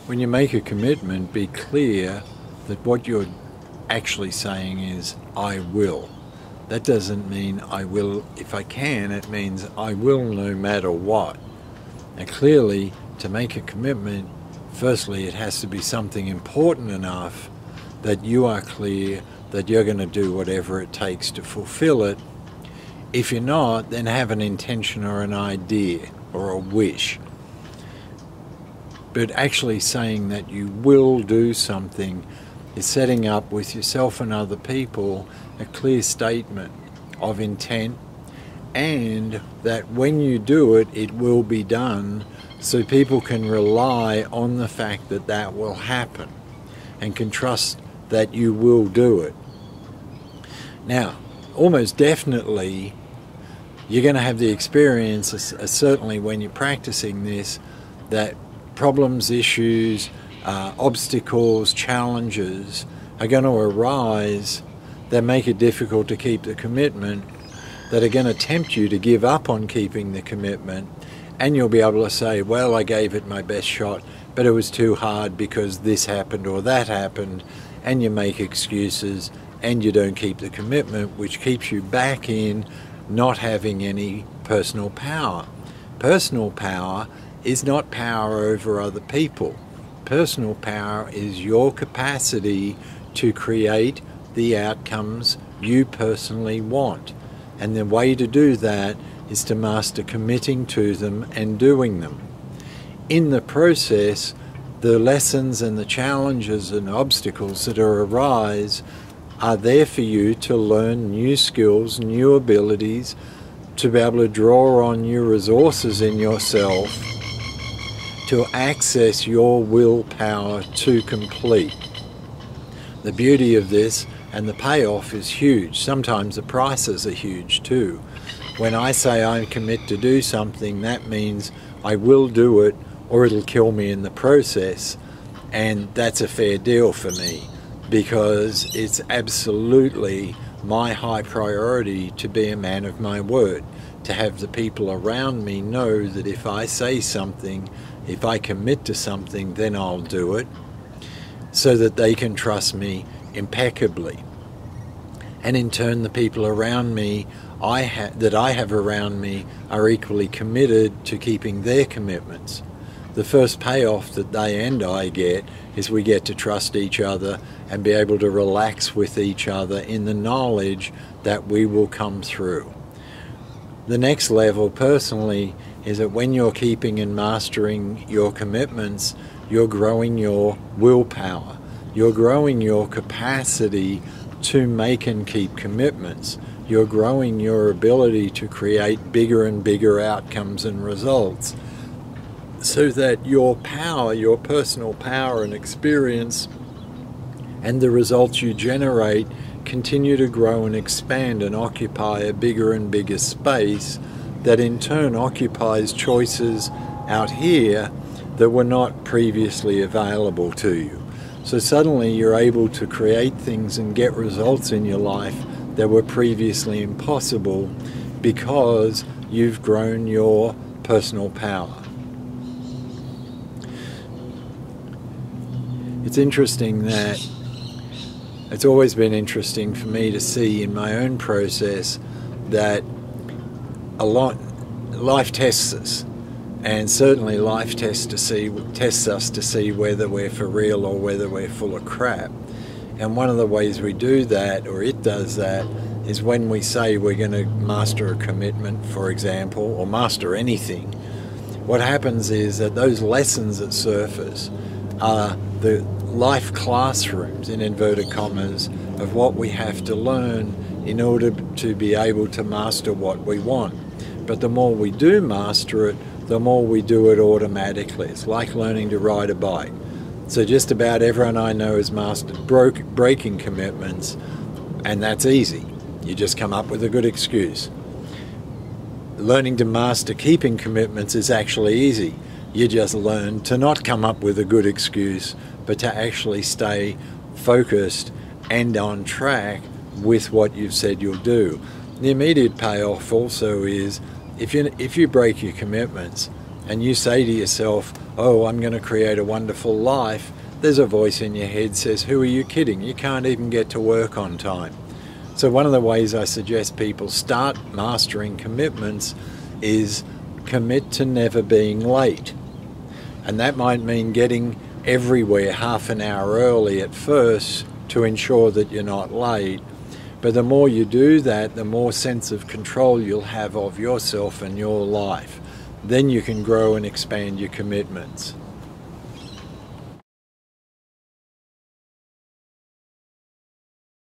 When you make a commitment, be clear that what you're actually saying is, I will. That doesn't mean I will if I can, it means I will no matter what. And clearly, to make a commitment, firstly, it has to be something important enough that you are clear that you're going to do whatever it takes to fulfill it. If you're not, then have an intention or an idea or a wish. But actually saying that you will do something is setting up with yourself and other people a clear statement of intent, and that when you do it, it will be done, so people can rely on the fact that that will happen and can trust that you will do it. Now, almost definitely, you're going to have the experience, certainly when you're practicing this, that problems, issues, obstacles, challenges are going to arise that make it difficult to keep the commitment, that are going to tempt you to give up on keeping the commitment, and you'll be able to say, well, I gave it my best shot, but it was too hard because this happened or that happened, and you make excuses and you don't keep the commitment, which keeps you back in not having any personal power. Personal power is not power over other people. Personal power is your capacity to create the outcomes you personally want. And the way to do that is to master committing to them and doing them. In the process, the lessons and the challenges and obstacles that arise are there for you to learn new skills, new abilities, to be able to draw on new resources in yourself to access your willpower to complete. The beauty of this and the payoff is huge. Sometimes the prices are huge too. When I say I commit to do something, that means I will do it or it'll kill me in the process, and that's a fair deal for me because it's absolutely my high priority to be a man of my word, to have the people around me know that if I say something, if I commit to something, then I'll do it, so that they can trust me impeccably. And in turn, the people around me that I have around me are equally committed to keeping their commitments. The first payoff that they and I get is we get to trust each other and be able to relax with each other in the knowledge that we will come through. The next level, personally, is that when you're keeping and mastering your commitments, you're growing your willpower. You're growing your capacity to make and keep commitments. You're growing your ability to create bigger and bigger outcomes and results, so that your power, your personal power and experience, and the results you generate continue to grow and expand and occupy a bigger and bigger space that in turn occupies choices out here that were not previously available to you. So suddenly you're able to create things and get results in your life that were previously impossible because you've grown your personal power. It's interesting that it's always been interesting for me to see in my own process that life tests us, and certainly life tests us to see whether we're for real or whether we're full of crap. And one of the ways we do that, or it does that, is when we say we're going to master a commitment, for example, or master anything. What happens is that those lessons that surface are the life classrooms, in inverted commas, of what we have to learn in order to be able to master what we want. But the more we do master it, the more we do it automatically. It's like learning to ride a bike. So just about everyone I know has mastered breaking commitments, and that's easy. You just come up with a good excuse. Learning to master keeping commitments is actually easy. You just learn to not come up with a good excuse, but to actually stay focused and on track with what you've said you'll do. The immediate payoff also is if you break your commitments, and you say to yourself, oh, I'm going to create a wonderful life, there's a voice in your head says, who are you kidding? You can't even get to work on time. So one of the ways I suggest people start mastering commitments is commit to never being late. And that might mean getting everywhere half an hour early at first to ensure that you're not late. But the more you do that, the more sense of control you'll have of yourself and your life. Then you can grow and expand your commitments.